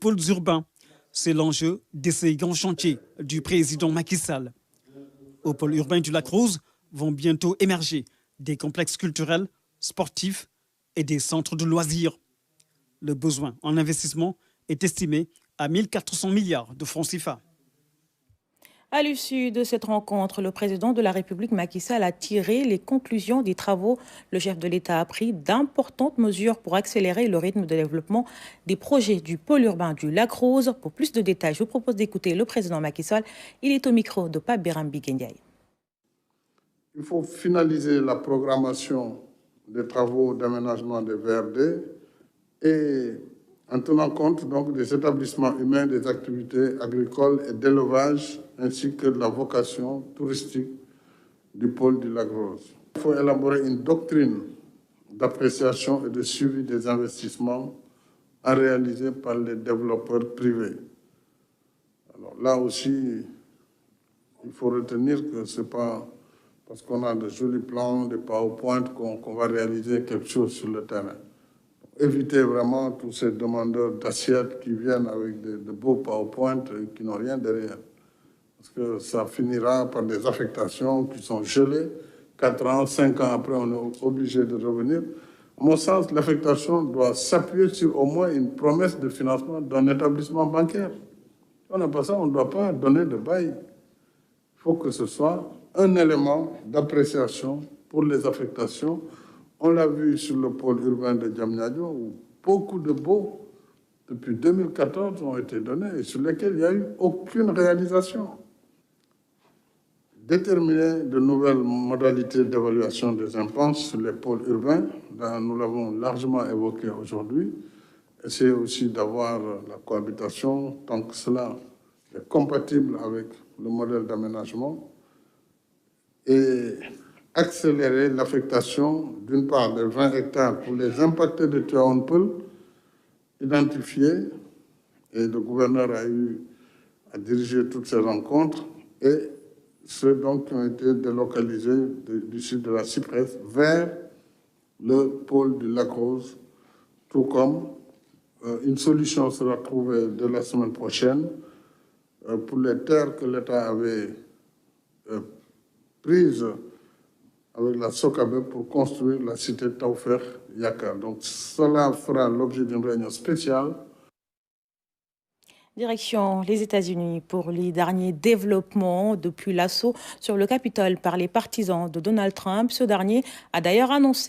pôles urbains. C'est l'enjeu de ces grands chantiers du président Macky Sall. Au pôle urbain du Lac-Rose vont bientôt émerger des complexes culturels, sportifs et des centres de loisirs. Le besoin en investissement est estimé à 1400 milliards de francs CFA. À l'issue de cette rencontre, le président de la République Macky Sall a tiré les conclusions des travaux. Le chef de l'État a pris d'importantes mesures pour accélérer le rythme de développement des projets du pôle urbain du Lac-Rose. Pour plus de détails, je vous propose d'écouter le président Macky Sall. Il est au micro de Pape Birambi Gendiaye. Il faut finaliser la programmation des travaux d'aménagement des VRD et en tenant compte donc des établissements humains, des activités agricoles et d'élevage, ainsi que de la vocation touristique du pôle du Lac-Rose. Il faut élaborer une doctrine d'appréciation et de suivi des investissements à réaliser par les développeurs privés. Alors là aussi, il faut retenir que ce n'est pas parce qu'on a de jolis plans, des PowerPoint qu'on va réaliser quelque chose sur le terrain. Éviter vraiment tous ces demandeurs d'assiettes qui viennent avec de beaux PowerPoint et qui n'ont rien derrière. Parce que ça finira par des affectations qui sont gelées. 4 ans, 5 ans après, on est obligé de revenir. À mon sens, l'affectation doit s'appuyer sur au moins une promesse de financement d'un établissement bancaire. Si on n'a pas ça, on ne doit pas donner de bail. Il faut que ce soit un élément d'appréciation pour les affectations. On l'a vu sur le pôle urbain de Diamniadio, où beaucoup de baux, depuis 2014, ont été donnés et sur lesquels il n'y a eu aucune réalisation. Déterminer de nouvelles modalités d'évaluation des dépenses sur les pôles urbains, nous l'avons largement évoqué aujourd'hui. Essayer aussi d'avoir la cohabitation tant que cela est compatible avec le modèle d'aménagement et accélérer l'affectation, d'une part, des 20 hectares pour les impactés de Tivaouane-Peulh, identifiés, et le gouverneur a eu à diriger toutes ces rencontres, et ceux donc qui ont été délocalisés du sud de la Cypresse vers le pôle du Lac-Rose, tout comme une solution sera trouvée dès la semaine prochaine pour les terres que l'État avait prises avec la SOCABE pour construire la cité Tawfekh Yakar. Donc cela fera l'objet d'une réunion spéciale. Direction les États-Unis pour les derniers développements depuis l'assaut sur le Capitole par les partisans de Donald Trump. Ce dernier a d'ailleurs annoncé